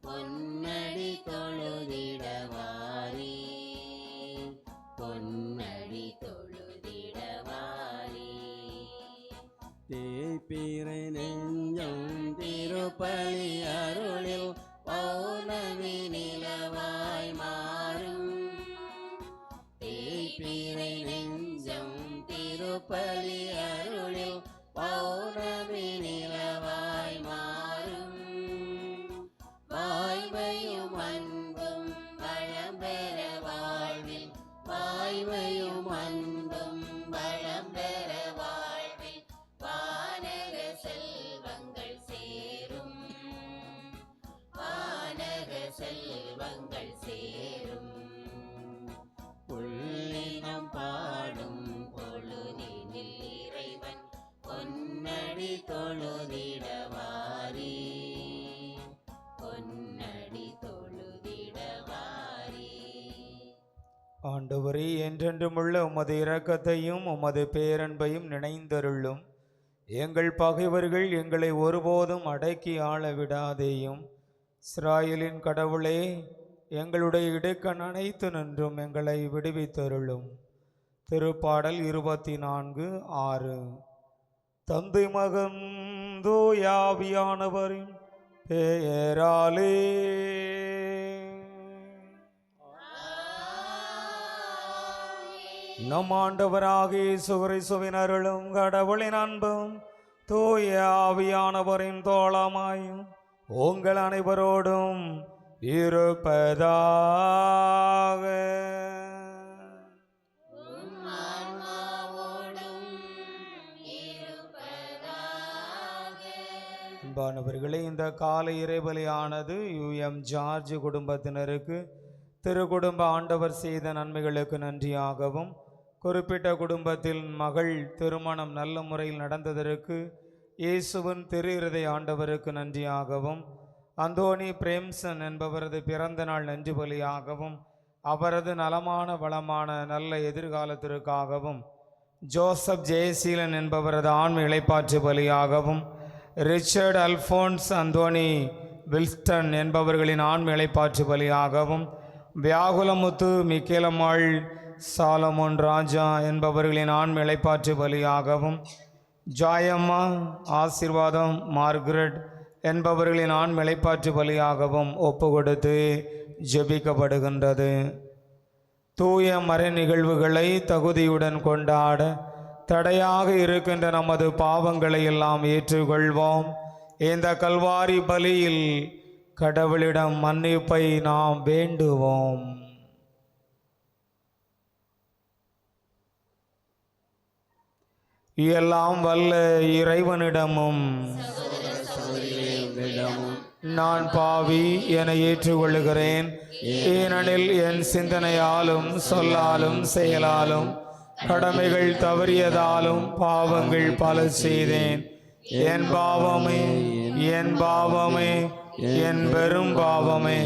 பொன்னடி தொழுதிடவாரி, பொன்னடி தொழுதிடவாரி. தேய்பிறை நெஞ்சம் திருப்பலி அருளில் பௌர்ணமி நிலவாய் மாறும். தேய்பிறை நெஞ்சம் திருப்பலி அருளில் பௌர்ணமி நிலவாய் மாறும். வாய்மையும் அன்பும் வளம் பெற வாழ்வில், வாய்மையும் அன்பும் வளம் பெற வாழ்வில் வானக செல்வங்கள் சேரும், வானக செல்வங்கள் சேரும். புள்ளினம் பாடும் பொழுதினில் இறைவன் பொன்னடி தொழுதிடவாரி, பொன்னடி தொழுதிடவாரி. ஆண்டவரே, என்றென்றுமுள்ள உமது இரக்கத்தையும் உமது பேரன்பையும் நினைந்தருளும். எங்கள் பகைவர்கள் எங்களை ஒருபோதும் அடக்கி ஆள விடாதேயும். இஸ்ராயேலின் கடவுளே, எங்களுடைய இடுக்கண் அனைத்து நின்றும் எங்களை விடுவித்தருளும். திருப்பாடல் 24:6. தந்தை மகன் தூயாவியானவரின் பெயராலே. நம் ஆண்டவராகிய இயேசு கிறிஸ்துவின் அருளும் கடவுளின் அன்பும் தூய ஆவியானவரின் தோழமாயும் உங்கள் அனைவரோடும் இருப்பதாக. அன்பானவர்களே, இந்த காலை இறைபலியானது UM ஜார்ஜ் குடும்பத்தினருக்கு திருக்குடும்ப ஆண்டவர் செய்த நன்மைகளுக்கு நன்றியாகவும், குறிப்பிட்ட குடும்பத்தில் மகள் திருமணம் நல்ல முறையில் நடந்ததற்கு இயேசுவின் திரு இருதய ஆண்டவருக்கு நன்றியாகவும், அந்தோனி பிரேம்சன் என்பவரது பிறந்த நாள் நன்றி பலியாகவும், அவரது நலமான வளமான நல்ல எதிர்காலத்திற்காகவும், ஜோசப் ஜெயசீலன் என்பவரது ஆன்ம இளைப்பாற்று பலியாகவும், ரிச்சர்ட் அல்ஃபோன்ஸ் அந்தோனி வில்ஸ்டன் என்பவர்களின் ஆன்ம இளைப்பாற்று பலியாகவும், வியாகுலமுத்து மிக்கேலம்மாள் சாலமோன் ராஜா என்பவர்களின் ஆன்ம இளைப்பாற்று பலியாகவும், ஜாயம்மா ஆசீர்வாதம் மார்கரெட் என்பவர்களின் ஆன்ம இளைப்பாற்று பலியாகவும் ஒப்பு கொடுத்து ஜெபிக்கப்படுகின்றது. தூய மறை நிகழ்வுகளை தகுதியுடன் கொண்டாட தடையாக இருக்கின்ற நமது பாவங்களை எல்லாம் ஏற்றுக்கொள்வோம். இந்த கல்வாரி பலியில் கடவுளிடம் மன்னிப்பை நாம் வேண்டுவோம். எல்லாம் வல்ல இறைவனிடமும் நான் பாவி என ஏற்றுக்கொள்ளுகிறேன். ஏனெனில் என் சிந்தனையாலும் சொல்லாலும் செயலாலும் கடமைகள் தவறியதாலும் பாவங்கள் பல செய்தேன். என் பாவமே, என் பாவமே, என் பெரும் பாவமே.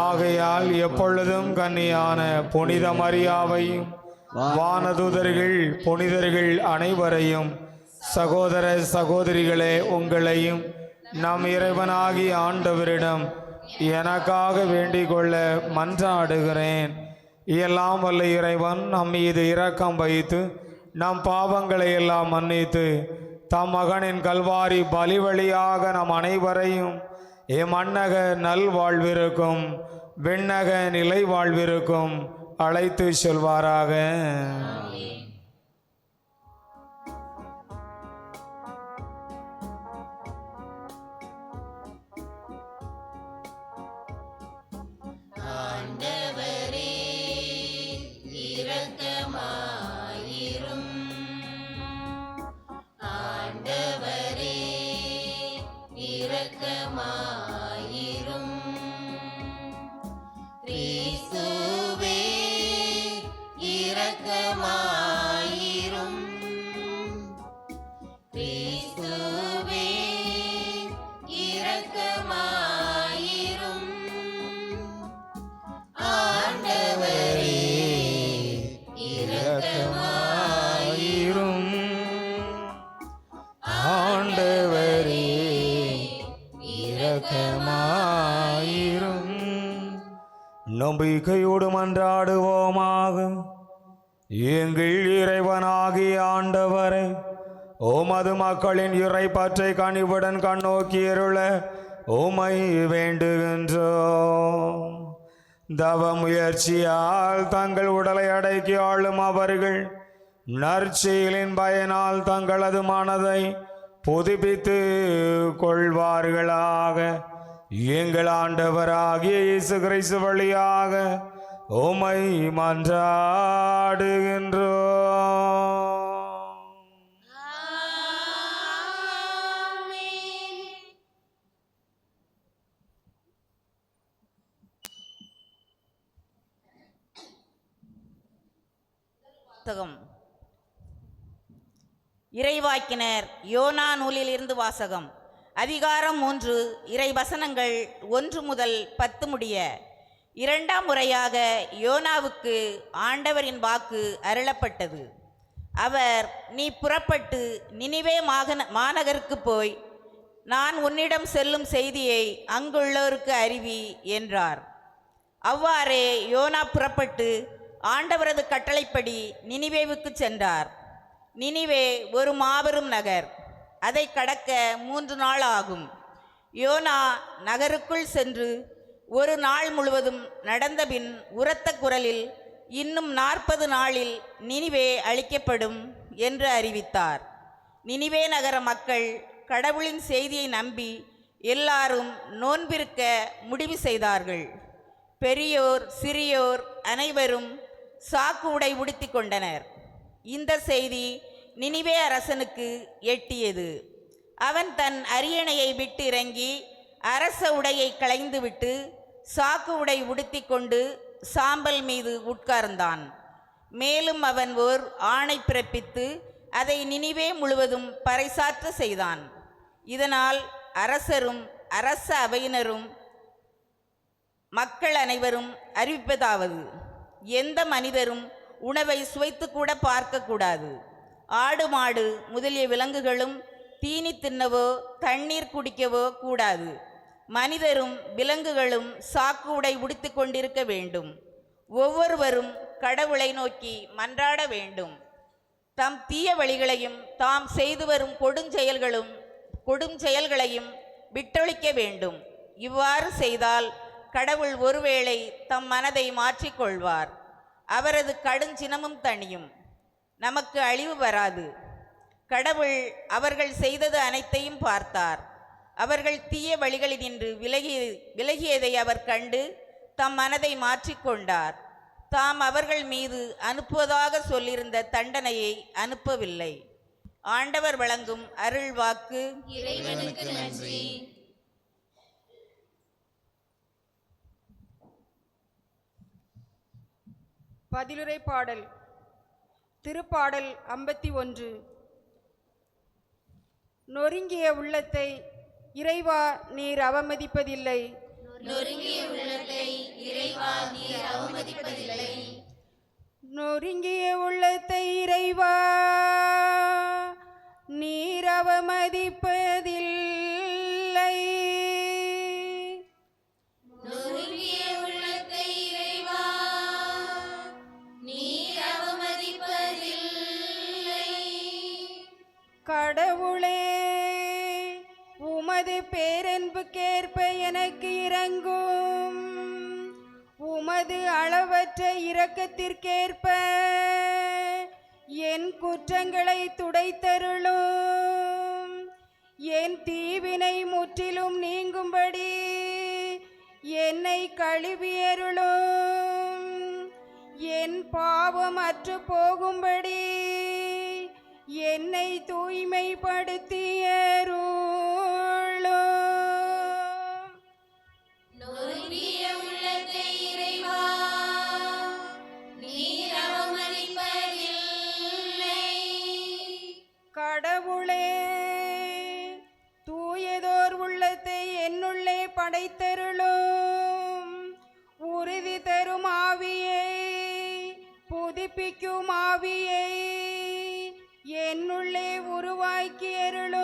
ஆகையால் எப்பொழுதும் கன்னியான புனித மரியாவையும் வானதூதர்கள் புனிதர்கள் அனைவரையும், சகோதர சகோதரிகளே உங்களையும் நம் இறைவனாகிய ஆண்டவரிடம் எனக்காக வேண்டிக் கொள்ள மன்றாடுகிறேன். எல்லாம் வல்ல இறைவன் நம் மீது இரக்கம் வைத்து நம் பாவங்களை எல்லாம் மன்னித்து தம் மகனின் கல்வாரி பலி வழியாக நம் அனைவரையும் மன்னக நல் வாழ்விருக்கும் விண்ணக நிலை வாழ்விருக்கும் அழைத்து செல்வாராக. ஆண்டவரே இரக்கமாயிரும், ஆண்டவரே இரக்கமாயிரும். கிறிஸ்துவே இரக்கமாயிரும், நம்பிக்கையோடு மன்றாடுவோமாக. எங்கள் இறைவனாகிய ஆண்டவரை, உமது மக்களின் இறைப்பற்றை கனிவுடன் கண்ணோக்கியருள உமை வேண்டுகின்றோம். தவ முயற்சியால் தங்கள் உடலை அடக்கி ஆளும் அவர்கள் நற்செயலின் பயனால் தங்களது மனதை புதுப்பித்து கொள்வார்களாக. எங்கள் ஆண்டவராகிய இயேசு கிறிஸ்து வழியாக உமை மன்றாடுகின்றோம். வாசகம். இறைவாக்கினர் யோனா நூலிலிருந்து வாசகம். அதிகாரம் 3, இறை வசனங்கள் 1 முதல் 10 முடிய. 2ஆம் முறையாக யோனாவுக்கு ஆண்டவரின் வாக்கு அருளப்பட்டது. அவர், நீ புறப்பட்டு நினிவே மாநகருக்கு போய் நான் உன்னிடம் செல்லும் செய்தியை அங்குள்ளோருக்கு அறிவி என்றார். அவ்வாறே யோனா புறப்பட்டு ஆண்டவரது கட்டளைப்படி நினிவேவுக்கு சென்றார். நினிவே ஒரு மாபெரும் நகர். அதை கடக்க 3 நாள் ஆகும். யோனா நகருக்குள் சென்று ஒரு நாள் முழுவதும் நடந்தபின் உரத்த குரலில், இன்னும் 40 நாளில் நினிவே அழிக்கப்படும் என்று அறிவித்தார். நினிவே நகர மக்கள் கடவுளின் செய்தியை நம்பி எல்லாரும் நோன்பிருக்க முடிவு செய்தார்கள். பெரியோர் சிறியோர் அனைவரும் சாக்கு உடை உடுத்தி கொண்டனர். இந்த செய்தி நினிவே அரசனுக்கு எட்டியது. அவன் தன் அரியணையை விட்டு இறங்கி அரச உடையை களைந்துவிட்டு சாக்கு உடை உடுத்தி கொண்டு சாம்பல் மீது உட்கார்ந்தான். மேலும் அவன் ஓர் ஆணை பிறப்பித்து அதை நினிவே முழுவதும் பறைசாற்ற செய்தான். இதனால் அரசரும் அரச அவையினரும் மக்கள் அனைவரும் அறிவிப்பதாவது, எந்த மனிதரும் உணவை சுவைத்து கூட பார்க்கக்கூடாது. ஆடு மாடு முதலிய விலங்குகளும் தீனி தின்னவோ தண்ணீர் குடிக்கவோ கூடாது. மனிதரும் விலங்குகளும் சாக்கு உடை உடுத்தி கொண்டிருக்க வேண்டும். ஒவ்வொருவரும் கடவுளை நோக்கி மன்றாட வேண்டும். தம் தீய வழிகளையும் தாம் செய்து வரும் கொடும் செயல்களையும் விட்டொழிக்க வேண்டும். இவ்வாறு செய்தால் கடவுள் ஒருவேளை தம் மனதை மாற்றிக்கொள்வார். அவரது கடுஞ்சினமும் தணியும். நமக்கு அழிவு வராது. கடவுள் அவர்கள் செய்தது அனைத்தையும் பார்த்தார். அவர்கள் தீய வழிகளினின்று விலகியதை அவர் கண்டு தம் மனதை மாற்றிக்கொண்டார். தாம் அவர்கள் மீது அனுப்புவதாக சொல்லியிருந்த தண்டனையை அனுப்பவில்லை. ஆண்டவர் வழங்கும் அருள் வாக்கு. இறைவனுக்கு நன்றி. பதிலுரை பாடல். திருப்பாடல் 51. நொறுங்கிய உள்ளத்தை இறைவா நீர் அவமதிப்பதில்லை. நொறுங்கிய உள்ளத்தை இறைவா நீர் அவமதிப்பதில்லை. நொறுங்கிய உள்ளத்தை இறைவா நீர் அவமதிப்பதில்லை. நொறுங்கிய உள்ளத்தை இறைவா நீர் அவமதிப்பதில்லை. கடவுளே உமது பேரன்புக்கேற்ப எனக்கு இரங்கும். உமது அளவற்ற இரக்கத்திற்கேற்ப என் குற்றங்களை துடைத்தருளும். என் தீவினை முற்றிலும் நீங்கும்படி என்னை கழுவியருளும். என் பாவம் அற்று போகும்படி என்னை தூய்மைப்படுத்தியருளும். நொறுங்கிய உள்ளத்தை இறைவா நீர் அவமதிப்பதில்லை. கடவுளே தூயதோர் உள்ளத்தை என்னுள்ளே படைத்தருளும். உறுதி தரும் ஆவியை புதுப்பிக்கும் ஆவியை என்னுள்ளே உருவாக்கியருளும்.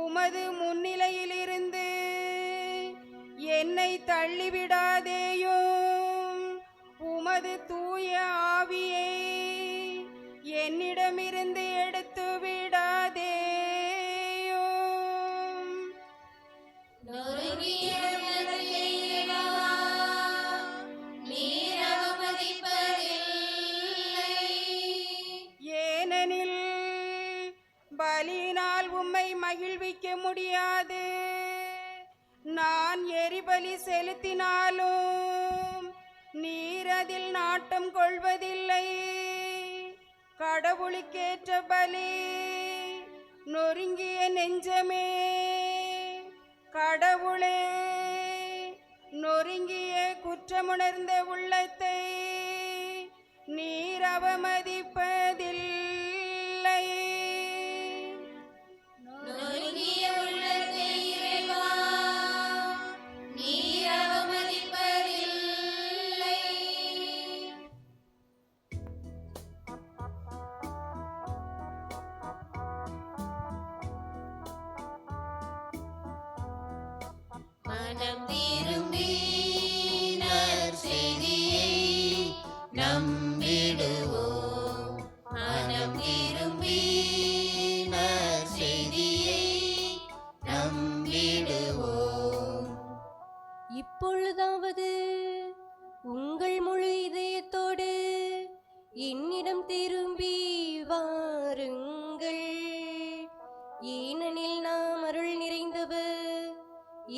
உமது முன்னிலையிலிருந்து என் என்னை தள்ளிவிடாதேயும். உமது தூய ஆவியை என்னிடமிருந்து எடுத்து விடாதேயும். நொறுங்கிய உள்ளத்தை இறைவா, நீர் அவமதிப்பதில்லை. ஏனெனில் பலியினால் உம்மை மகிழ்விக்க முடியாது. நான் எரிபலி செலுத்தினாலும் நீர் அதில் நாட்டம் கொள்வதில்லை. கடவுளுக்கேற்ற பலி நொறுங்கிய நெஞ்சமே. கடவுளே, நொறுங்கிய குற்றமுணர்ந்த உள்ளத்தை நீர் அவமதிப்பதில்லை. நொறுங்கிய உள்ளத்தை இறைவா, நீர் அவமதிப்பதில்லை. மனம் திரும்பி நற்செய்தியை நம்பிடுவோம். மனம் திரும்பி நற்செய்தியை நம்பிடுவோம். இப்பொழுதாவது உங்கள் முழு இதயத்தோடு என்னிடம் திரும்பி வாருங்கள். ஏனெனில் நாம் அருள் நிறைந்தவர்,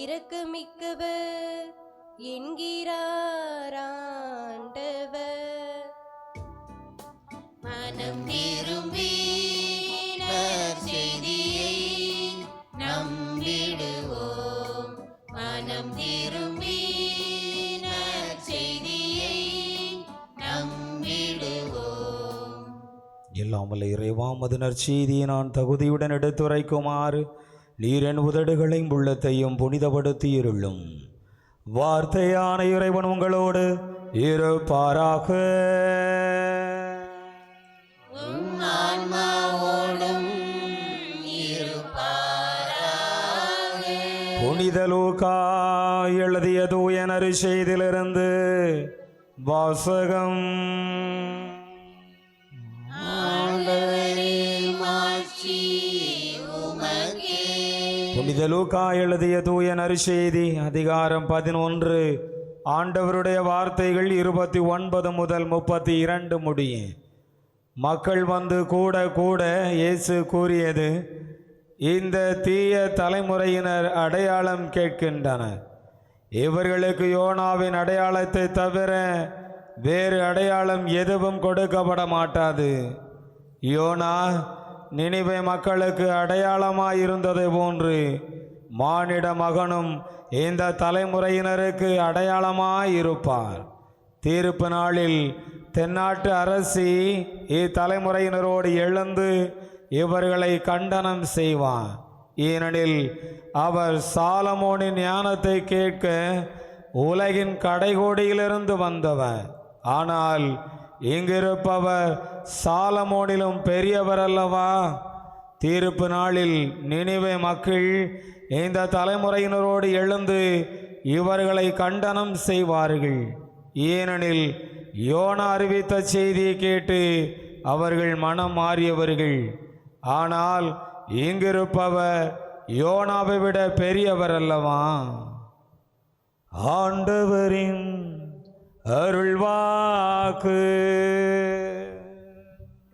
இரக்கமிக்கவர் என்கிறார் ஆண்டவர். மனம் திரும்பி நற்செய்தியை நம்பிடுவோம். மனம் திரும்பி நற்செய்தியை நம்பிடுவோம். எல்லாம் வல்ல இறைவா, மது நற்செய்தியை நான் தகுதியுடன் எடுத்துரைக்குமாறு நீர் என் உதடுகளையும் உள்ளத்தையும் புனிதப்படுத்தியிருளும். வார்த்தையான இறைவன் உங்களோடு இருப்பாராக. உம் ஆன்மாவோடும் இருப்பாராக. புனித லூக்கா எழுதிய தூய நற்செய்தியிலிருந்து வாசகம். ஆண்டவரே, மாட்சி உமக்கே. புனித லூக்கா எழுதிய தூய நற்செய்தி அதிகாரம் 11. ஆண்டவருடைய வார்த்தைகள் 29 முதல் 32 முடிய. மக்கள் வந்து கூட கூட இயேசு கூறியது, இந்த தீய தலைமுறையினர் அடையாளம் கேட்கின்றனர். இவர்களுக்கு யோனாவின் அடையாளத்தை தவிர வேறு அடையாளம் எதுவும் கொடுக்கப்பட மாட்டாது. யோனா நினிவே மக்களுக்கு அடையாளமாயிருந்ததை போன்று மானிட மகனும் இந்த தலைமுறையினருக்கு அடையாளமாயிருப்பார். தீர்ப்பு நாளில் தென்னாட்டு அரசி இத்தலைமுறையினரோடு எழுந்து இவர்களை கண்டனம் செய்வார். ஏனெனில் அவர் சாலமோனின் ஞானத்தை கேட்க உலகின் கடைகோடியிலிருந்து வந்தவர். ஆனால் இங்கிருப்பவர் சாலமோனிலும் பெரியவர் அல்லவா? தீர்ப்பு நாளில் நினிவே மக்கள் இந்த தலைமுறையினரோடு எழுந்து இவர்களை கண்டனம் செய்வார்கள். ஏனெனில் யோனா அறிவித்த செய்தியை கேட்டு அவர்கள் மனம் மாறியவர்கள். ஆனால் இங்கிருப்பவர் யோனாவை விட பெரியவர் அல்லவா? ஆண்டவரின் அருள்வாக்கு.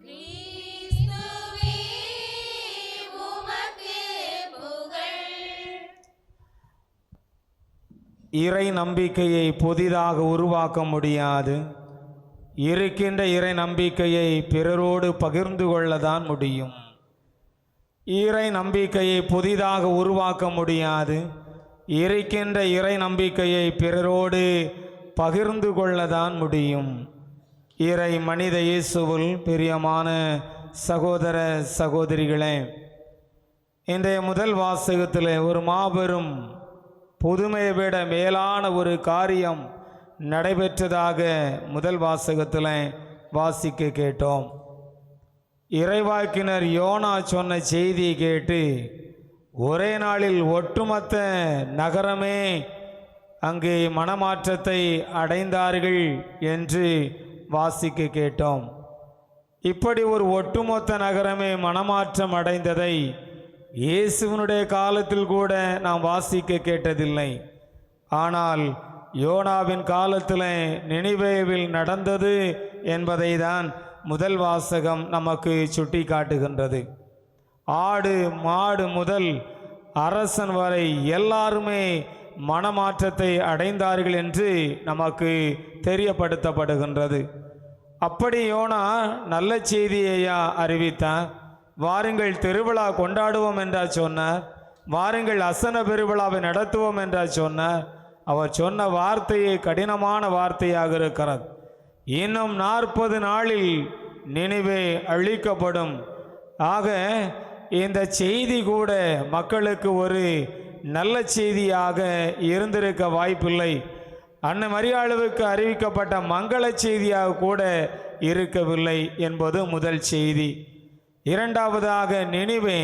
கிறிஸ்துவே, உமக்கு புகழ். இறை நம்பிக்கையை புதிதாக உருவாக்க முடியாது. இருக்கின்ற இறை நம்பிக்கையை பிறரோடு பகிர்ந்து கொள்ளத்தான் முடியும். இறை நம்பிக்கையை புதிதாக உருவாக்க முடியாது. இருக்கின்ற இறை நம்பிக்கையை பிறரோடு பகிர்ந்து கொள்ளத்தான் முடியும். இறை மனித இயேசுவில் பிரியமான சகோதர சகோதரிகளே, இன்றைய முதல் வாசகத்தில் ஒரு மாபெரும் புதுமையை விட மேலான ஒரு காரியம் நடைபெற்றதாக முதல் வாசகத்தில் வாசிக்க கேட்டோம். இறைவாக்கினர் யோனா சொன்ன செய்தியை கேட்டு ஒரே நாளில் ஒட்டுமொத்த நகரமே அங்கே மனமாற்றத்தை அடைந்தார்கள் என்று வாசிக்க கேட்டோம். இப்படி ஒரு ஒட்டுமொத்த நகரமே மனமாற்றம் அடைந்ததை இயேசுவினுடைய காலத்தில் கூட நாம் வாசிக்க கேட்டதில்லை. ஆனால் யோனாவின் காலத்தில் நினிவேவில் நடந்தது என்பதை தான் முதல் வாசகம் நமக்கு சுட்டி காட்டுகின்றது. ஆடு மாடு முதல் அரசன் வரை எல்லாருமே மனமாற்றத்தை அடைந்தார்கள் என்று நமக்கு தெரியப்படுத்தப்படுகின்றது. அப்படி யோனா நல்ல செய்தியையா அறிவித்தார். வாருங்கள் திருவிழா கொண்டாடுவோம் என்றா சொன்னார். வாருங்கள் அசன பெருவிழாவை நடத்துவோம் என்றா சொன்னார். அவர் சொன்ன வார்த்தையே கடினமான வார்த்தையாக இருக்கிறது. இன்னும் 40 நாளில் நினிவே அழிக்கப்படும். ஆக இந்த செய்தி கூட மக்களுக்கு ஒரு நல்ல செய்தியாக இருந்திருக்க வாய்ப்பில்லை. அன்னை மரியாளுவுக்கு அறிவிக்கப்பட்ட மங்கள செய்தியாக கூட இருக்கவில்லை என்பது முதல் செய்தி. இரண்டாவதாக, நினிவே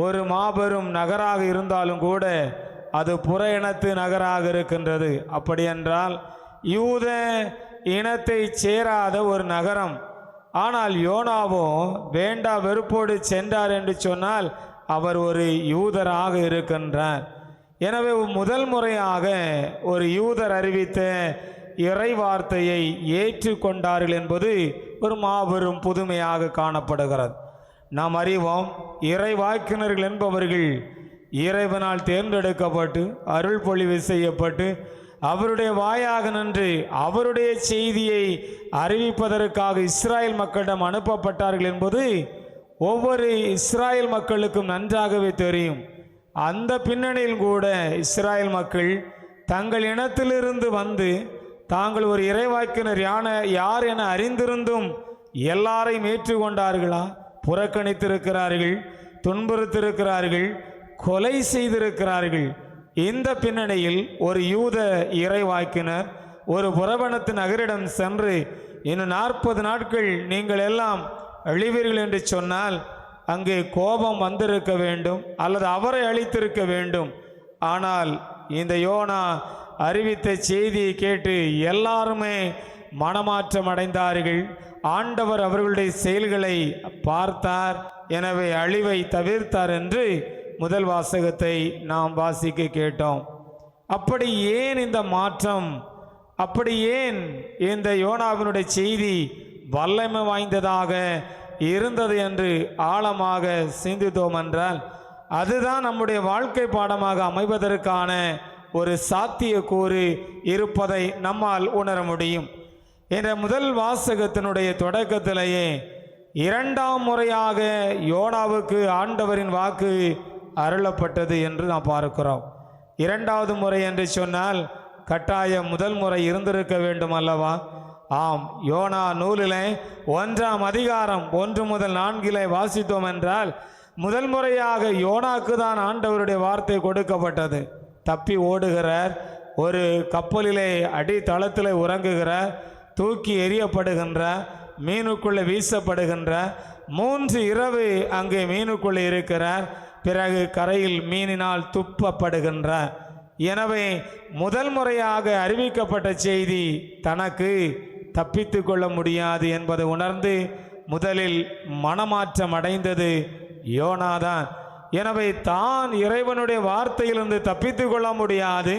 ஒரு மாபெரும் நகராக இருந்தாலும் கூட அது புற இனத்து நகராக இருக்கின்றது. அப்படியென்றால் யூத இனத்தை சேராத ஒரு நகரம். ஆனால் யோனாவோ வேண்டா வெறுப்போடு சென்றார் என்று சொன்னால் அவர் ஒரு யூதராக இருக்கின்றார். எனவே முதல் முறையாக ஒரு யூதர் அறிவித்த இறை வார்த்தையை ஏற்றுக்கொண்டார்கள் என்பது ஒரு மாபெரும் புதுமையாக காணப்படுகிறது. நாம் அறிவோம், இறை வாக்கினர்கள் என்பவர்கள் இறைவனால் தேர்ந்தெடுக்கப்பட்டு அருள் பொழிவு செய்யப்பட்டு அவருடைய வாயாக நின்று அவருடைய செய்தியை அறிவிப்பதற்காக இஸ்ராயல் மக்களிடம் அனுப்பப்பட்டார்கள் என்பது ஒவ்வொரு இஸ்ராயல் மக்களுக்கும் நன்றாகவே தெரியும். அந்த பின்னணியில் கூட இஸ்ராயல் மக்கள் தங்கள் இனத்திலிருந்து வந்து தாங்கள் ஒரு இறைவாக்கினர் யார் என அறிந்திருந்தும் எல்லாரையும் ஏற்றுக்கொண்டார்களா? புறக்கணித்திருக்கிறார்கள், துன்புறுத்திருக்கிறார்கள், கொலை செய்திருக்கிறார்கள். இந்த பின்னணியில் ஒரு யூத இறைவாக்கினர் ஒரு புறவனத்து நகரிடம் சென்று இன்னும் 40 நாட்கள் நீங்கள் எல்லாம் அழிவீர்கள் என்று சொன்னால் அங்கே கோபம் வந்திருக்க வேண்டும் அல்லது அவரை அழித்திருக்க வேண்டும். ஆனால் இந்த யோனா அறிவித்த செய்தியை கேட்டு எல்லாருமே மனமாற்றம் அடைந்தார்கள். ஆண்டவர் அவர்களுடைய செயல்களை பார்த்தார், எனவே அழிவை தவிர்த்தார் என்று முதல் வாசகத்தை நாம் வாசிக்க கேட்டோம். அப்படி ஏன் இந்த மாற்றம், அப்படி ஏன் இந்த யோனாவினுடைய செய்தி வல்லமை வாய்ந்ததாக இருந்தது என்று ஆழமாக சிந்தித்தோம் என்றால் அதுதான் நம்முடைய வாழ்க்கை பாடமாக அமைவதற்கான ஒரு சாத்தியக்கூறு இருப்பதை நம்மால் உணர முடியும். என்ற முதல் வாசகத்தினுடைய தொடக்கத்திலேயே 2ஆம் முறையாக யோனாவுக்கு ஆண்டவரின் வாக்கு அருளப்பட்டது என்று நாம் பார்க்கிறோம். 2வது முறை என்று சொன்னால் கட்டாயம் முதல் முறை இருந்திருக்க வேண்டும் அல்லவா? ஆம், யோனா நூலிலே 1ஆம் அதிகாரம் 1 முதல் 4 வாசித்தோம் என்றால் முதல் முறையாக யோனாக்கு தான் ஆண்டவருடைய வார்த்தை கொடுக்கப்பட்டது. தப்பி ஓடுகிறார், ஒரு கப்பலிலே அடித்தளத்தில் உறங்குகிறார், தூக்கி எறியப்படுகின்ற, மீனுக்குள்ளே வீசப்படுகின்ற, 3 இரவு அங்கே மீனுக்குள்ளே இருக்கிறார், பிறகு கரையில் மீனினால் துப்பப்படுகின்றார். எனவே முதல் முறையாக அறிவிக்கப்பட்ட செய்தி தனக்கு தப்பித்து கொள்ள முடியாது என்பதை உணர்ந்து முதலில் மனமாற்றம் அடைந்தது யோனாதான். எனவே தான் இறைவனுடைய வார்த்தையிலிருந்து தப்பித்து கொள்ள முடியாது,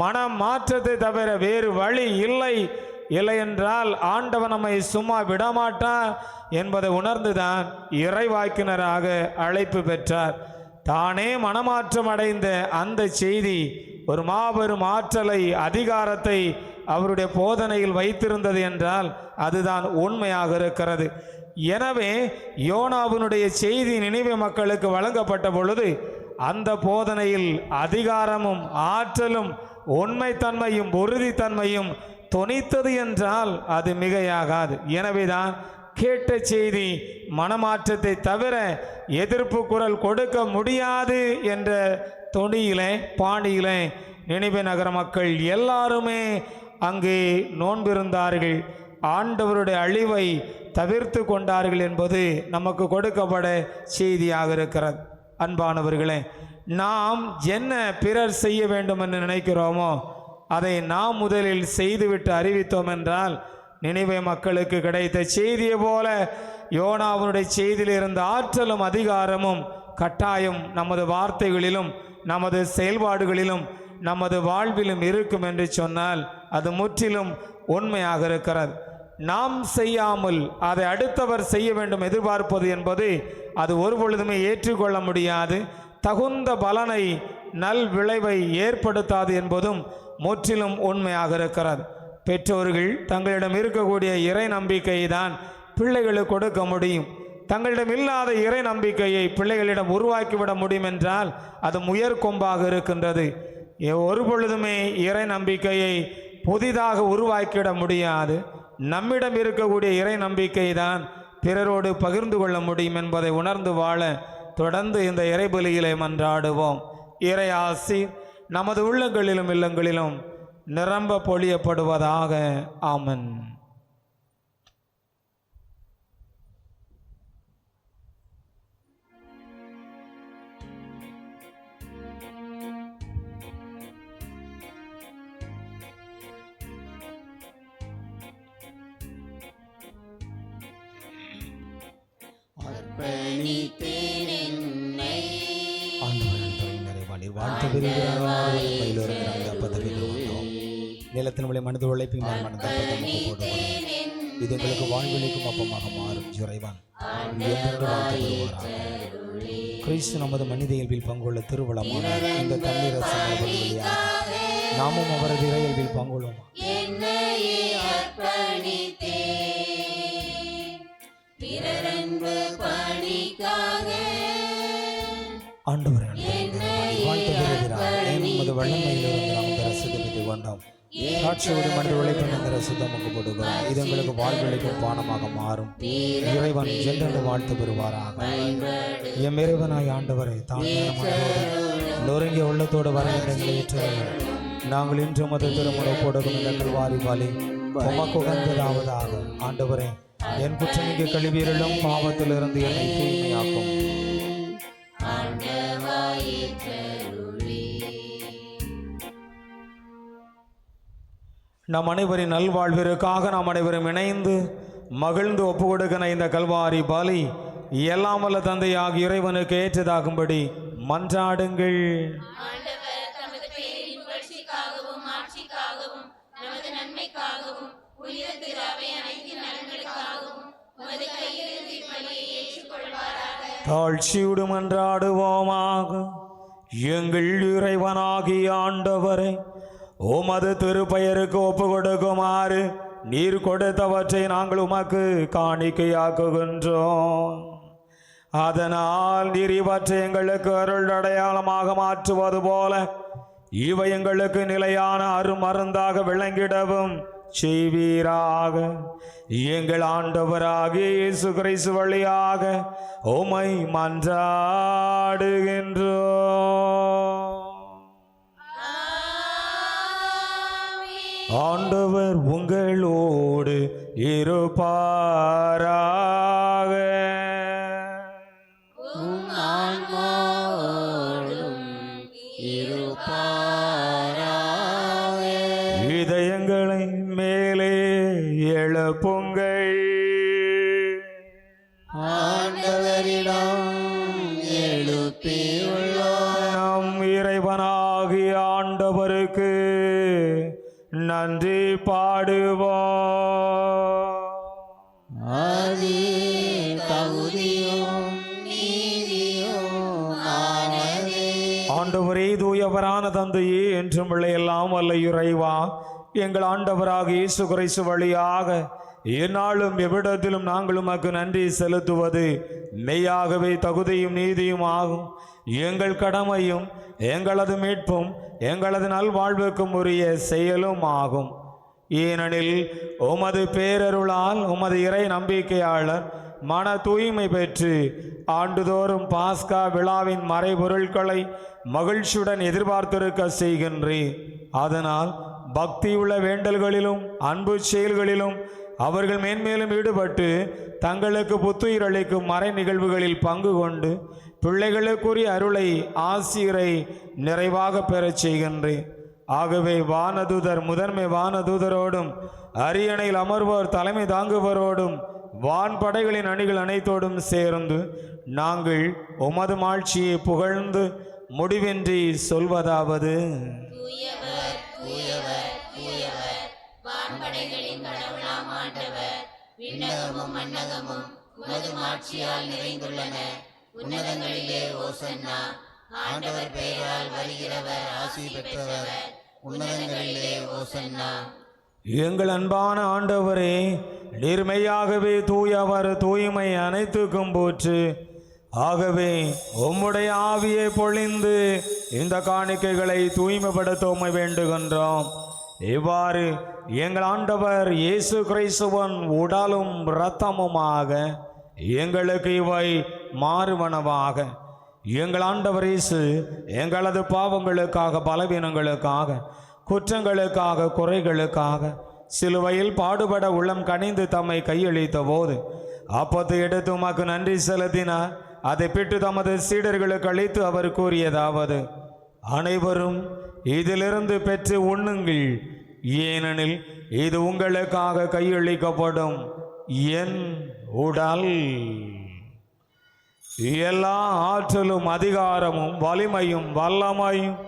மனம் மாற்றத்தை தவிர வேறு வழி இல்லை, இல்லை என்றால் ஆண்டவன் நம்மை சும்மா விடமாட்டார் என்பதை உணர்ந்துதான் இறைவாக்கினராக அழைப்பு பெற்றார். தானே மனமாற்றம் அடைந்த அந்த செய்தி ஒரு மாபெரும் ஆற்றலை, அதிகாரத்தை அவருடைய போதனையில் வைத்திருந்தது என்றால் அதுதான் உண்மையாக இருக்கிறது. எனவே யோனாவினுடைய செய்தி நினிவே மக்களுக்கு வழங்கப்பட்ட பொழுது அந்த போதனையில் அதிகாரமும் ஆற்றலும் உண்மைத்தன்மையும் உறுதித்தன்மையும் தொனித்தது என்றால் அது மிகையாகாது. எனவேதான் கேட்ட செய்தி மனமாற்றத்தை தவிர எதிர்ப்பு குரல் கொடுக்க முடியாது என்ற தொனியிலே பாணியிலே நினிவே நகர மக்கள் எல்லாருமே அங்கே நோன்பிருந்தார்கள், ஆண்டவருடைய அழிவை தவிர்த்து கொண்டார்கள் என்பது நமக்கு கொடுக்கப்பட செய்தியாக இருக்கிறது. அன்பானவர்களே, நாம் என்ன பிறர் செய்ய வேண்டும் என்று நினைக்கிறோமோ அதை நாம் முதலில் செய்துவிட்டு அறிவித்தோம் என்றால் நினிவே மக்களுக்கு கிடைத்த செய்தியை போல யோனாவுடைய செய்தியில் இருந்த ஆற்றலும் அதிகாரமும் கட்டாயம் நமது வார்த்தைகளிலும் நமது செயல்பாடுகளிலும் நமது வாழ்விலும் இருக்கும் என்று சொன்னால் அது முற்றிலும் உண்மையாக இருக்கிறது. நாம் செய்யாமல் அதை அடுத்தவர் செய்ய வேண்டும் எதிர்பார்ப்பது என்பது அது ஒரு பொழுதுமே ஏற்றுக்கொள்ள முடியாது, தகுந்த பலனை நல் விளைவை ஏற்படுத்தாது என்பதும் முற்றிலும் உண்மையாக இருக்கிறது. பெற்றோர்கள் தங்களிடம் இருக்கக்கூடிய இறை நம்பிக்கையை தான் பிள்ளைகளுக்கு கொடுக்க முடியும். தங்களிடம் இல்லாத இறை நம்பிக்கையை பிள்ளைகளிடம் உருவாக்கிவிட முடியும் என்றால் அது முயற் கொம்பாக இருக்கின்றது. ஒரு பொழுதுமே இறை நம்பிக்கையை புதிதாக உருவாக்கிவிட முடியாது. நம்மிடம் இருக்கக்கூடிய இறை நம்பிக்கை தான் பிறரோடு பகிர்ந்து கொள்ள முடியும் என்பதை உணர்ந்து வாழ தொடர்ந்து இந்த இறைபலியிலே மன்றாடுவோம். இறை ஆசி நமது உள்ளங்களிலும் இல்லங்களிலும் நிரம்ப பொழியப்படுவதாக. ஆமன். அர்ப்பணித்தேன் என்னை. நிலத்தின் வழி மனித உழைப்பையும் இது எங்களுக்கு வாழ்வெளிக்கும் அப்பமாக மாறும் இறைவன் என்றென்று வாழ்த்து பெறுவாராக. கிறிஸ்து நமது மனித இயல்பில் பங்குள்ள திருவிழாமான இந்த தண்ணீர் வழியாக நாமும் அவரது இறையல்பில் பங்குள்ளோம். என்னையே அர்ப்பணித்தேன் பிறரன்பு பணிக்காக. ஆண்டவரே வாழ்த்து பெறுகிறார். நமது வல்லமையிலிருந்து நாம் இந்த ரசத்தை பெற்று கொண்டோம். சாட்சியோடு மனித உழைப்பு இந்த ரசத்தை முகப்படுகிறோம். இது எங்களுக்கு வாழ்வெளிக்கும் பானமாக மாறும். இறைவன் என்றென்று வாழ்த்து பெறுவாராக. எம் இறைவனாய் ஆண்டவரை தான் நொறுங்கிய உள்ளத்தோடு வர எங்களை ஏற்றுங்கள். நாங்கள் இன்று மத திருமுறை போடுகும் இந்த கல்வாரி பாலி உமக்கு உகந்ததாவதாக. ஆண்டவரே என் குற்றமிக்க கழிவீரலும் பாவத்திலிருந்து என்னை தூய்மையாக்கும். நம் அனைவரின் நல்வாழ்விற்காக நாம் அனைவரும் இணைந்து மகிழ்ந்து ஒப்பு கொடுக்கிற இந்த கல்வாரி பலி எல்லாம் வல்ல தந்தையாகிய இறைவனுக்கு ஏற்றதாகும்படி மன்றாடுங்கள். ஆண்டவர் தமது பேரின் புகழ்ச்சிக்காகவும் ஆட்சிக்காகவும் நமது நன்மைக்காகவும் புனித திரு அவை அனைத்தின் நலன்களுக்காகவும் உமது கையிலிருந்து இப்பலியை ஏற்றுக்கொள்வாராக. தாழ்ச்சியோடு மன்றாடுவோமாக. எங்கள் இறைவனாகிய ஆண்டவரை உமது திருப்பெயருக்கு ஒப்பு கொடுக்குமாறு நீர் கொடுத்தவற்றை நாங்கள் உமக்கு காணிக்கையாக்குகின்றோம். அதனால் நீர் இவற்றை எங்களுக்கு அருள் அடையாளமாக மாற்றுவது போல இவை எங்களுக்கு நிலையான அருமருந்தாக விளங்கிடவும் செய்வீராக. எங்கள் ஆண்டவராகிய இயேசு கிறிஸ்து வழியாக உம்மை மன்றாடுகின்றோம். ஆண்டவர் உங்களோடு இருப்பாராக. உம் ஆன்மாவோடும் இருப்பாராக. இதயங்களை மேலே எழுப்புங்கள். ஆண்டவரிடம் எழுப்பியுள்ளோம். நம் இறைவனாகிய ஆண்டவருக்கு நன்றி பாடுவோம். அது தகுதியும் நீதியும் ஆனதே. ஆண்டவரே தூயவரான தந்தையே என்றும் எல்லாம் வல்ல இறைவா, எங்கள் ஆண்டவராக இயேசு கிறிஸ்து வழியாக எந்நாளும் எவ்விடத்திலும் நாங்கள் உமக்கு நன்றி செலுத்துவது மெய்யாகவே தகுதியும் நீதியும் ஆகும். எங்கள் கடமையும் எங்களது மீட்பும் எங்களது நல்வாழ்வுக்கும் உரிய செயலும் ஆகும். ஏனெனில் உமது பேரருளால் உமது இறை நம்பிக்கையாளர் மன தூய்மை பெற்று ஆண்டுதோறும் பாஸ்கா விழாவின் மறைபொருட்களை மகிழ்ச்சியுடன் எதிர்பார்த்திருக்க செய்கின்றேன். அதனால் பக்தியுள்ள வேண்டல்களிலும் அன்பு செயல்களிலும் அவர்கள் மேன்மேலும் ஈடுபட்டு தங்களுக்கு புத்துயிர் அளிக்கும் மறை நிகழ்வுகளில் பங்கு கொண்டு பிள்ளைகளுக்குரிய அருளை ஆசிரை நிறைவாக பெறச் செய்கின்றேன். ஆகவே வானதூதர் முதன்மை வானதூதரோடும் அரியணையில் அமர்வோர் தலைமை தாங்குவோரோடும் வான்படைகளின் அணிகள் அனைத்தோடும் சேர்ந்து நாங்கள் உமது மாட்சியை புகழ்ந்து முடிவின்றி சொல்வதாவது: தூயவர் தூயவர் தூயவர் வான்படைகளின் கடவுளாம் ஆண்டவர். விண்ணகமும் மண்ணகமும் உமது மாட்சியால் நிறைந்துள்ளன. உன்னதங்களிலே ஓசன்னா. ஆண்டவர் பெயரால் வருகிறவர் ஆசி பெற்றவர். உன்னதங்களிலே ஓசன்னா. எங்கள் அன்பான ஆண்டவரே, நேர்மையாகவே தூயவர் தூய்மை அனைத்துக்கும் போற்று. ஆகவே உம்முடைய ஆவியை பொழிந்து இந்த காணிக்கைகளை தூய்மைப்படுத்த உம்மை வேண்டுகின்றோம். இவ்வாறு எங்கள் ஆண்டவர் இயேசு கிறிஸ்துவின் உடலும் இரத்தமுமாக எங்களுக்கு இவை மாறுவனவாக. எங்கள் ஆண்டவர் இயேசு எங்களது பாவங்களுக்காக, பலவீனங்களுக்காக, குற்றங்களுக்காக, குறைகளுக்காக சிலுவையில் பாடுபட உள்ளம் கனிந்து தம்மை கையளித்த போது அப்பத்தை எடுத்து உமக்கு நன்றி செலுத்தினார். அதை பிட்டு தமது சீடர்களுக்கு அளித்து அவர் கூறியதாவது: அனைவரும் இதிலிருந்து பெற்று உண்ணுங்கள், ஏனெனில் இது உங்களுக்காக கையளிக்கப்படும் என் உடல். எல்லா ஆற்றலும் அதிகாரமும் வலிமையும் வல்லமையும்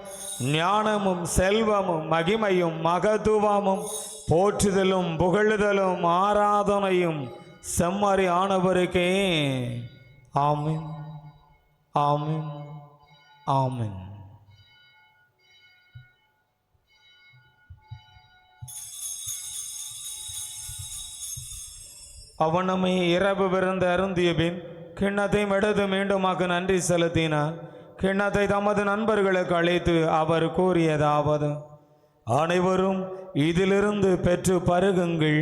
ஞானமும் செல்வமும் மகிமையும் மகத்துவமும் போற்றுதலும் புகழுதலும் ஆராதனையும் செம்மறி ஆனவருக்கே. ஆமென், ஆமென், ஆமென். அவனமை இரவு விருந்து அருந்திய பின் கிண்ணத்தை எடுத்து மீண்டுமாக நன்றி செலுத்தினார். கிண்ணத்தை தமது நண்பர்களுக்கு அழைத்து அவர் கூறியதாவது: அனைவரும் இதிலிருந்து பெற்று பருகுங்கள்,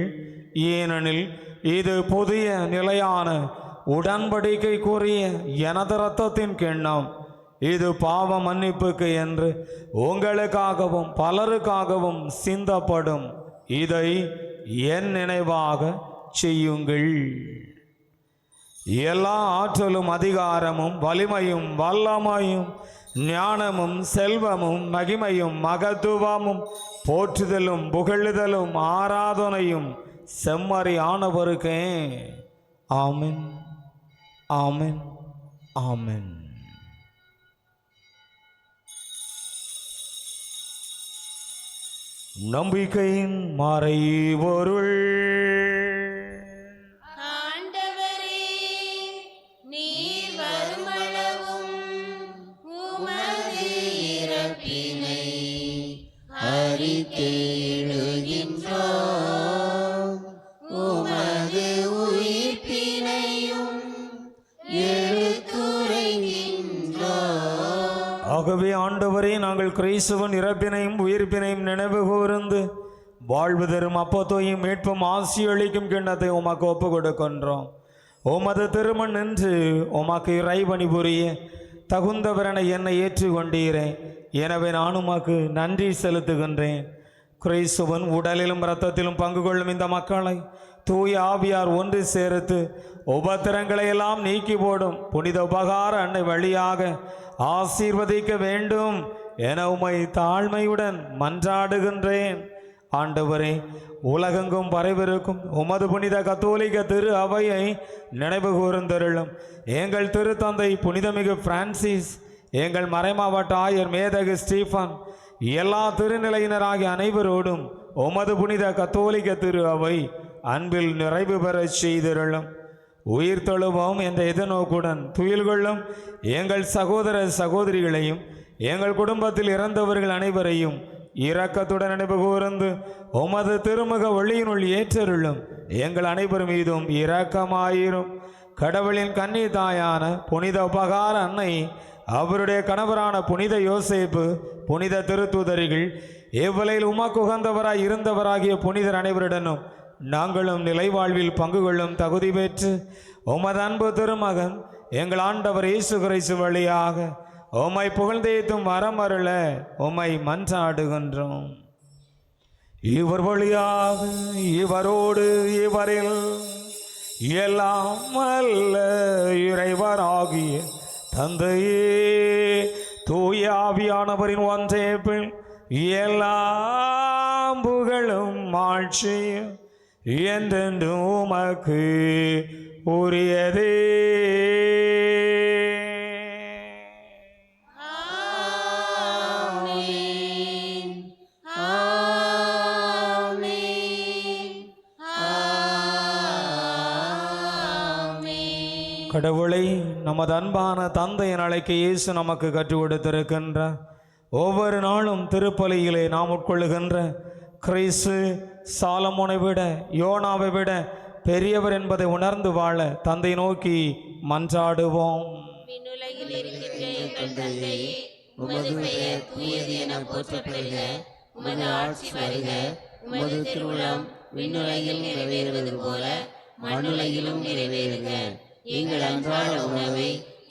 ஏனெனில் இது புதிய நிலையான உடன்படிக்கைக்குரிய எனது இரத்தத்தின் கிண்ணம். இது பாவ மன்னிப்புக்கு என்று உங்களுக்காகவும் பலருக்காகவும் சிந்தப்படும். இதை என் நினைவாக செய்யுங்கள். எல்லா ஆற்றலும் அதிகாரமும் வலிமையும் வல்லமையும் ஞானமும் செல்வமும் மகிமையும் மகத்துவமும் போற்றுதலும் புகழுதலும் ஆராதனையும் செம்மறி ஆனவருக்கே. ஆமென், ஆமென், ஆமென். நம்பிக்கையின் மறைபொருள். ஆண்டவரே, நீர் வருமளவும் உமது இறப்பினை அறிக்கையிடுகின்றோம். உமது உயிர்ப்பினையும் எடுத்துரைக்கின்றோம். ஆகவே ஆண்டவரே, நாங்கள் கிறிஸ்துவின் இறப்பினையும் உயிர்ப்பினையும் நினைவு கூர்ந்து வாழ்வு தரும் அப்பத்தையும் மீட்பும் ஆசியளிக்கும் கிண்ணத்தை உமக்கு ஒப்பு கொடுக்கின்றோம். உமது திருமண் நின்று உமக்கு இறைவனி புரிய தகுந்தவரென என்னை ஏற்றுக்கொண்டீரே. எனவே நான் உமக்கு நன்றி செலுத்துகின்றேன். கிறிஸ்துவின் உடலிலும் இரத்தத்திலும் பங்கு கொள்ளும் இந்த மக்களை தூய ஆவியார் ஒன்று சேர்த்து உபத்திரங்களை எல்லாம் நீக்கி போடும் புனித உபகார அன்னை வழியாக ஆசீர்வதிக்க வேண்டும் என உம்மை தாழ்மையுடன் மன்றாடுகின்றேன். ஆண்டவரே, உலகெங்கும் பரவிருக்கும் உமது புனித கத்தோலிக்க திரு அவையை நினைவு கூர்ந்தருளும். எங்கள் திருத்தந்தை புனிதமிகு பிரான்சிஸ், எங்கள் மறைமாவட்ட ஆயர் மேதகு ஸ்டீஃபன், எல்லா திருநிலையினராகிய அனைவரோடும் உமது புனித கத்தோலிக்க திரு அவை அன்பில் நிறைவு பெறச் செய்திருளும். உயிர் தொழுவோம் என்ற எதிர்நோக்குடன் துயில் கொள்ளும் எங்கள் சகோதர சகோதரிகளையும் எங்கள் குடும்பத்தில் இறந்தவர்கள் அனைவரையும் இரக்கத்துடன் நினைவு கூர்ந்து உமது திருமுக ஒளியினுள் ஏற்றருளும். எங்கள் அனைவர் மீதும் இரக்கமாயிரும். கடவுளின் கன்னி தாயான புனித உபகார அன்னை, அவருடைய கணவரான புனித யோசேப்பு, புனித திருத்தூதரிகள், எவ்வளையில் உமக்கு உகந்தவராய் இருந்தவராகிய புனிதர் அனைவருடனும் நாங்களும் நிலைவாழ்வில் பங்கு கொள்ளும் தகுதி பெற்று உமது அன்பு திருமகன் எங்கள் ஆண்டவர் இயேசு கிறிஸ்து வழியாக உம்மை புகழ்ந்தேத்தும் வரம் அருள உம்மை மன்றாடுகின்றோம். இவர் வழியாக இவரோடு இவரில் எல்லாம் அல்ல இறைவராகிய தந்தையே, தூய ஆவியானவரின் ஒன்றே பின் எல்லாம் புகழும் ஆட்சியும் என்றென்றும் உமக்கு உரியதே. ஆமென். ஆமென். ஆமென். கடவுளை நமது அன்பான தந்தையின் அழைக்க இயேசு நமக்கு கற்றுக் கொடுத்திருக்கின்றார். ஒவ்வொரு நாளும் திருப்பலியிலே நாம் உட்கொள்ளுகின்ற கிறிஸ்து சாலமோனை விட யோனாவை விட பெரியவர் என்பதை உணர்ந்து வாழ தந்தை நோக்கி மன்றாடுவோம். விண்ணுலகில் இருக்கின்ற எங்கள் தந்தையே, உமது பெயர் தூயது என போற்றப்படுக. உமது ஆட்சி வருக. உமது திருவுளம் விண்ணுலகில் நிறைவேறுவது போல மண்ணுலகிலும் நிறைவேறுக. எங்கள் அன்றாட உணவை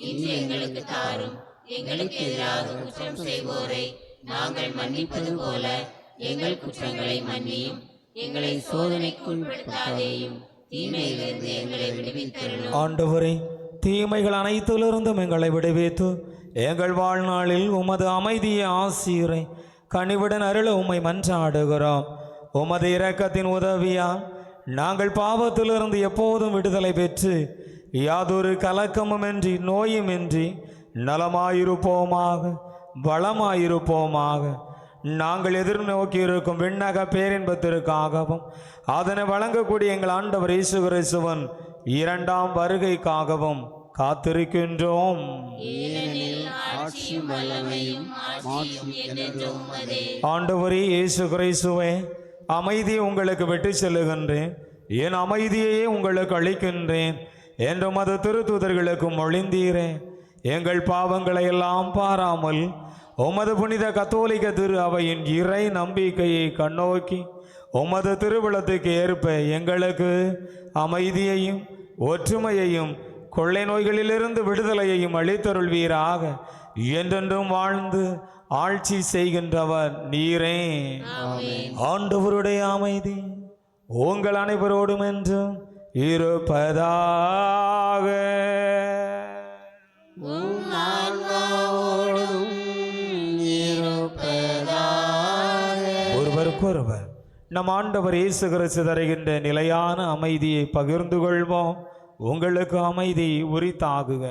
இன்று எங்களுக்கு தாரும். எங்களுக்கு எதிராக குற்றம் செய்வோரை நாங்கள் மன்னிப்பது போல எங்கள் குற்றங்களை மன்னியும். எங்களை சோதனைக்கு உட்படுத்தாதேயும், தீமையிலிருந்து எங்களை விடுவித்தருளும். ஆண்டவரே, தீமைகள் அனைத்திலிருந்தும் எங்களை விடுவித்து எங்கள் வாழ்நாளில் உமது அமைதியை ஆசீரை கனிவுடன் அருள உம்மை மன்றாடுகிறோம். உமது இரக்கத்தின் உதவியால் நாங்கள் பாவத்திலிருந்து எப்போதும் விடுதலை பெற்று யாதொரு கலக்கமுமின்றி நோயுமின்றி நலமாயிருப்போமாக, வளமாயிருப்போமாக. நாங்கள் எதிர்நோக்கி இருக்கும் விண்ணக பேரின்பத்திற்காகவும் அதனை வழங்கக்கூடிய எங்கள் ஆண்டவர் இயேசு கிறிஸ்துவின் இரண்டாம் வருகைக்காகவும் காத்திருக்கின்றோம். ஏனெனில் ஆட்சியும் வல்லமையும் மாட்சியும் என்றென்றும் உமதே. ஆண்டவரே இயேசு கிறிஸ்துவே, அமைதியை உங்களுக்கு விட்டு செல்லுகின்றேன், என் அமைதியையே உங்களுக்கு அளிக்கின்றேன் என்று மது திருத்தூதர்களுக்கு மொழிந்தீரே. எங்கள் பாவங்களை எல்லாம் பாராமல் உமது புனித கத்தோலிக்க திரு அவையின் இறை நம்பிக்கையை கண்ணோக்கி உமது திருவிழத்துக்கு ஏற்ப எங்களுக்கு அமைதியையும் ஒற்றுமையையும் கொள்ளை நோய்களிலிருந்து விடுதலையையும் அளித்தருள்வீராக. என்றென்றும் வாழ்ந்து ஆட்சி செய்கின்றவர் நீரே. ஆண்டவருடைய அமைதி உங்கள் அனைவரோடும் என்றும் இருப்பதாக. உம் ஆன்மாவோடும் இருப்பதாக. ஒருவருக்கொருவர் நம் ஆண்டவர் இயேசு கிறிஸ்து தருகின்ற நிலையான அமைதியை பகிர்ந்து கொள்வோம். உங்களுக்கு அமைதி உரித்தாகுக.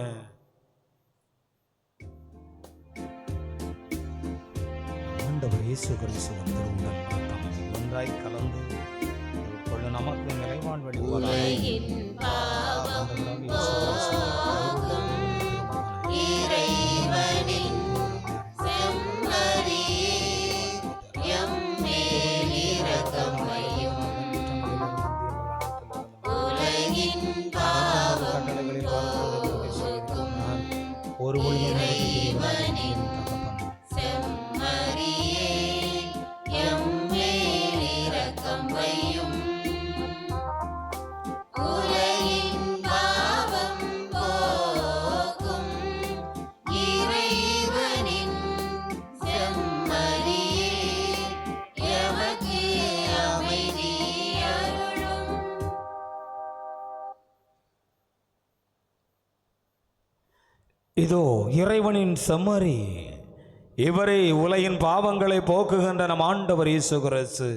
ஆண்டவர் இயேசு கிறிஸ்து திருவுடன் ஒன்றாய் கலந்து நமக்கு நிலைவான் உலகின் பாவம் போக்கும் இறைவனின் செம்மறியே, எம்மேல் இரக்கம் வையும். உலகின் பாவம் போக்கும் இறைவனின் செம்மறியே, எம்மேல் இரக்கம் வையும். உலகின் பாவம் போக்கும் இறைவனின் செம்மறியே, எமக்கு அமைதி அருளும். இதோ இறைவனின் செம்மறி, இவரே உலகின் பாவங்களை போக்குகின்ற நம் ஆண்டவர் இயேசு கிறிஸ்து.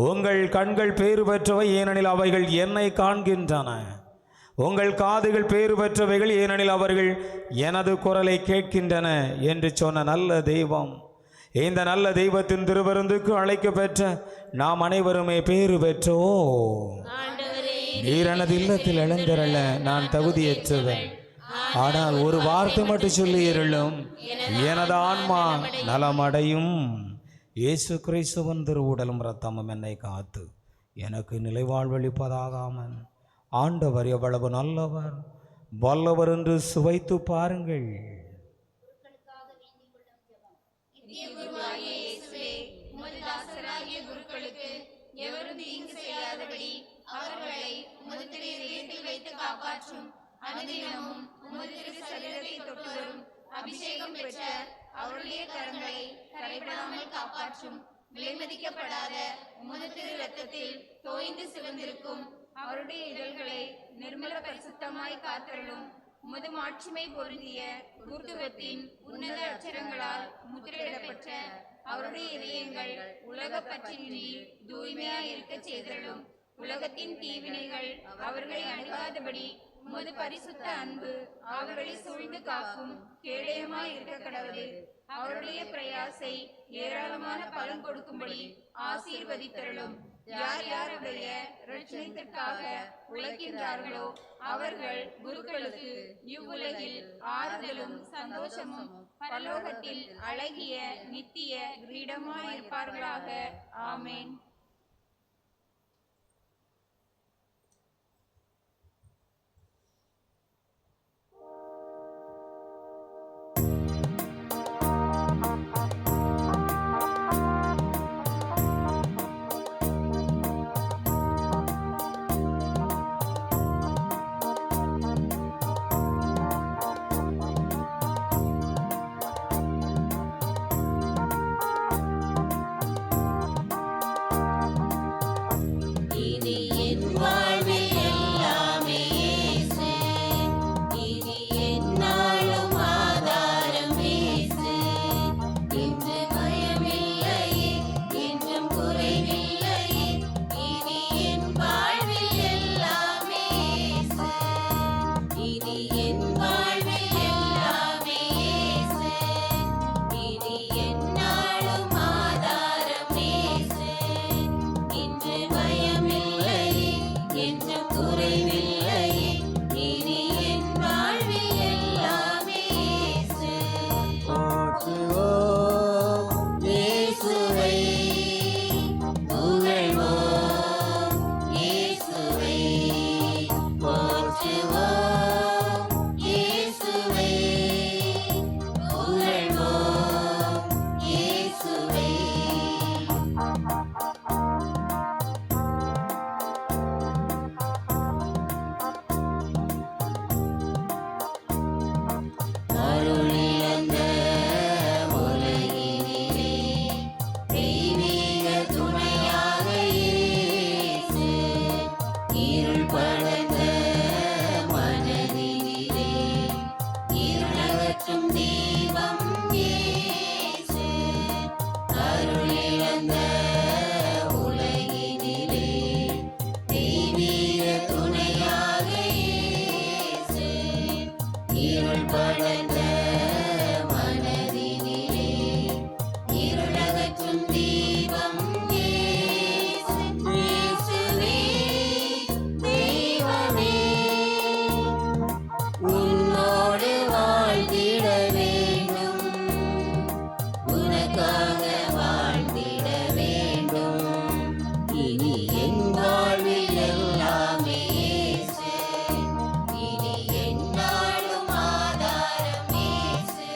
உங்கள் கண்கள் பேறு பெற்றவை, ஏனெனில் அவைகள் என்னை காண்கின்றன. உங்கள் காதுகள் பேறு பெற்றவைகள், ஏனெனில் அவர்கள் எனது குரலை கேட்கின்றன என்று சொன்ன நல்ல தெய்வம். இந்த நல்ல தெய்வத்தின் திருவிருந்துக்கு அழைக்க பெற்ற நாம் அனைவருமே பேறு பெற்றோ. நீர் எனது இல்லத்தில் எழுந்திரள நான் தகுதியற்றவன், ஆனால் ஒரு வார்த்தை மட்டும் சொல்லியிருளும் எனது ஆன்மா நலமடையும். இயேசு கிறிஸ்துவின் திருவுடலும் இரத்தமும் என்னை காத்து எனக்கு நிலைவாழ்வளிப்பதாகாமல் ஆண்டவர் எவ்வளவு நல்லவர் வல்லவர் என்று சுவைத்து பாருங்கள். எவரும் தீங்கு செய்யாதபடி அவர்களை உமது திரு இதயத்தில் வைத்து காப்பாற்றும். அனுதினமும் உமது திரு சரீரத்தை தொட்டு வரும் அபிஷேகம் பெற்ற அவருடைய கரங்களை கரைபடாமல் காப்பாற்றும். விலைமதிக்கப்படாத உமது திரு ரத்தத்தில் தோய்ந்து சிவந்திருக்கும் அவருடைய இதழ்களை நிர்மல பரிசுத்தமாய் காத்தருளும். உமது மாட்சிமை பொருந்திய குருத்துவத்தின் உன்னத அச்சரங்களால் முத்திரையிடப்பட்ட அவருடைய இதயங்கள் உலக பற்றின்றி தூய்மையாய் இருக்க செய்தலும். உலகத்தின் தீவினைகள் அவர்களை அணுகாதபடி உமது பரிசுத்த அன்பு அவர்களை சூழ்ந்து காக்கும் கேடயமாய் இருக்க கடவுது. அவருடைய பிரயாசை ஏராளமான பலன் கொடுக்கும்படி ஆசீர்வதித்தருளும். யார் யாருடைய இரட்சணத்திற்காக உழைக்கின்றார்களோ அவர்கள் குருக்களுக்கு இவ்வுலகில் ஆறுதலும் சந்தோஷமும் பரலோகத்தில் அழகிய நித்திய கிரீடமாய் இருப்பார்களாக. ஆமேன். இனி என் வாழ்வில் எல்லாமே இயேசு. இனி எந்நாளும் ஆதாரம் இயேசு. இன்று பயமில்லையே, என்றும் குறைவில்லையே. இனி என் வாழ்வில் எல்லாமே இயேசு. இனி என் வாழ்வில் எல்லாமே இயேசு. இனி எந்நாளும் ஆதாரம் இயேசு. இன்று பயமில்லையே, என்றும் குறைவில்லையே. இனி என் வாழ்வில் எல்லாமே இயேசு. போற்றுவோம் இயேசுவை புகழ்வோம், இயேசுவை போற்றுவோம், இயேசுவை புகழ்வோம், இயேசுவை. அருளிழந்த உலகினிலே தெய்வீக துணையாக இயேசு. இருள் படர்ந்த மனதினிலே இருளகற்றும் தீபம் இயேசு. அருளிழந்த உலகினிலே தெய்வீக துணையாக இயேசு. இருள் படர்ந்த மனதினிலே இருளகற்றும் தீபம் இயேசு. இயேசுவே தெய்வமே, உன்னோடு வாழ்ந்திட வேண்டும், உனக்காக வாழ்ந்திட வேண்டும். இனி என் வாழ்வில் எல்லாமே இயேசு. இனி எந்நாளும் ஆதாரம் இயேசு.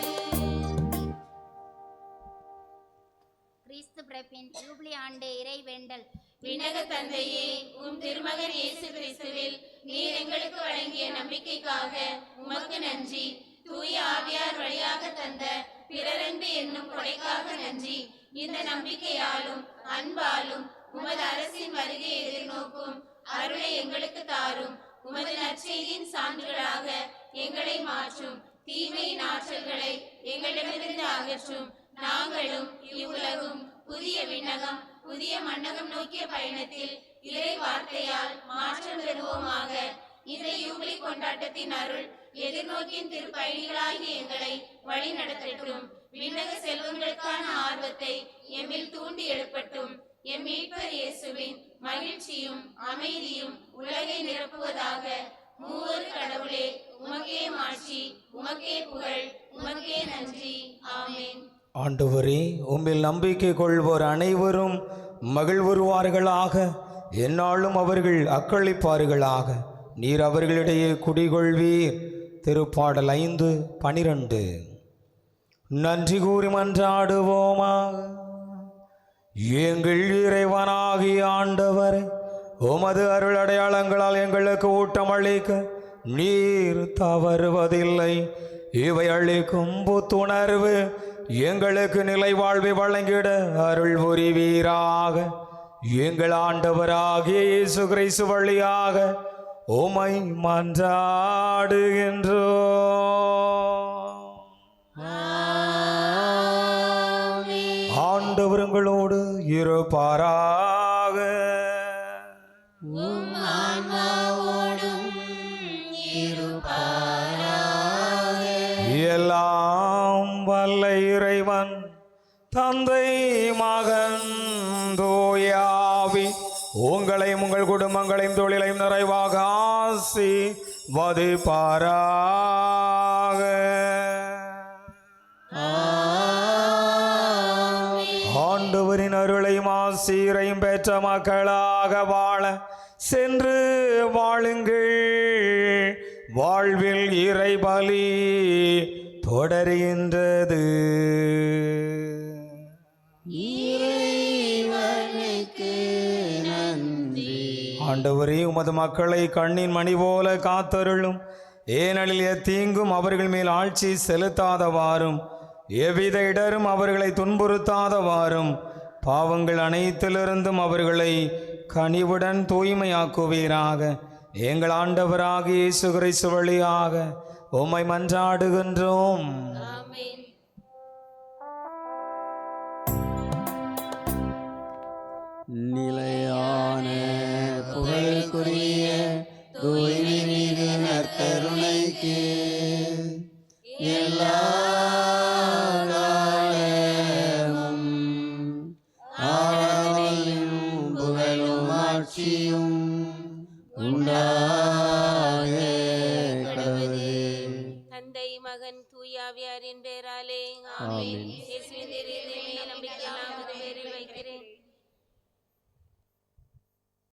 கிறிஸ்து பிறப்பின் யூபிலி ஆண்டு இறைவேண்டல். விண்ணக தந்தையே, உம் திருமகன் இயேசு கிறிஸ்துவில் நீர் எங்களுக்கு வழங்கிய நம்பிக்கைக்காக உமக்கு நன்றி. தூய ஆவியார் வழியாக தந்த பிறரன்பு என்னும் கொடைக்காக நன்றி. இந்த நம்பிக்கையாலும் அன்பாலும் உமது அரசின் வருகையை எதிர்நோக்கும் அருளை எங்களுக்கு தாரும். உமது நற்செய்தியின் சான்றுகளாக எங்களை மாற்றும். தீமையின் ஆற்றல்களை எங்களிடமிருந்து அகற்றும். நாங்களும் இவ்வுலகும் புதிய விண்ணகம் புதிய மண்ணகம் நோக்கிய பயணத்தில் இறை வார்த்தையால் மாற்றம் பெறுவோமாக. இந்த யூபிலி கொண்டாட்டத்தின் அருள் எதிர்நோக்கின் திருப்பயணிகளாகிய எங்களை வழி நடத்தட்டும். விண்ணக செல்வங்களுக்கான ஆர்வத்தை எம்மில் தூண்டி எழுப்பட்டும். எம் மீட்பர் இயேசுவின் மகிழ்ச்சியும் அமைதியும் உலகை நிரப்புவதாக. மூவொரு கடவுளே, உமக்கே மாட்சி, உமக்கே புகழ், உமக்கே நன்றி. ஆமென். ஆண்டவரே, உம்மில் நம்பிக்கை கொள்வோர் அனைவரும் மகிழ்வுறுவார்களாக. எந்நாளும் அவர்கள் அக்களிப்பார்களாக. நீர் அவர்களிடையே குடிகொள்வீர். திருப்பாடல் 5:12. நன்றி கூறி மன்றாடுவோமாக. எங்கள் இறைவனாகிய ஆண்டவரே, உமது அருள் அடையாளங்களால் எங்களுக்கு ஊட்டம் அளிக்க நீர் தவறுவதில்லை. இவை அளிக்கும் புத்துணர்வு எங்களுக்கு நிலை வாழ்வை வழங்கிட அருள் புரிவீராக. எங்கள் ஆண்டவராகிய இயேசு கிறிஸ்து வழியாக உம்மை மன்றாடுகின்றோம். ஆண்டவர் உங்களோடு இருப்பாராக. எல்லாம் வல்ல இறைவன் தந்தை மகன் தூயாவி உங்களையும் உங்கள் குடும்பங்களையும் தொழிலையும் நிறைவாக ஆசீர்வதிப்பாராக. ஆண்டவரின் அருளையும் ஆசீரையும் பெற்ற மக்களாக வாழ சென்று வாழுங்கள். வாழ்வில் இறைபலி தொடர்கின்றது. ஆண்டவரே, உமது மக்களை கண்ணின் மணி போல காத்தருளும். ஏனெனில் எத்தீங்கும் அவர்கள் மேல் ஆட்சி செலுத்தாதவாறும் எவ்வித இடரும் அவர்களை துன்புறுத்தாதவாறும் பாவங்கள் அனைத்திலிருந்தும் அவர்களை கனிவுடன் தூய்மையாக்குவீராக. எங்கள் ஆண்டவராகிய இயேசு கிறிஸ்து வழியாக உம்மை மன்றாடுகின்றோம். ஆமென். நிலையான புகழுக்குரிய தூய்மை மிகு நற்கருணைக்கு எல்லா காலமும் ஆராதனையும் புகழும் ஆட்சியும் உண்டாக கடவுளே. தந்தை மகன் தூயாவியாரின் பேராலே ஆமென். இயேசுவின் திருநாமத்தில் நம்பிக்கை நாமது பேரில் வைக்கிறேன்.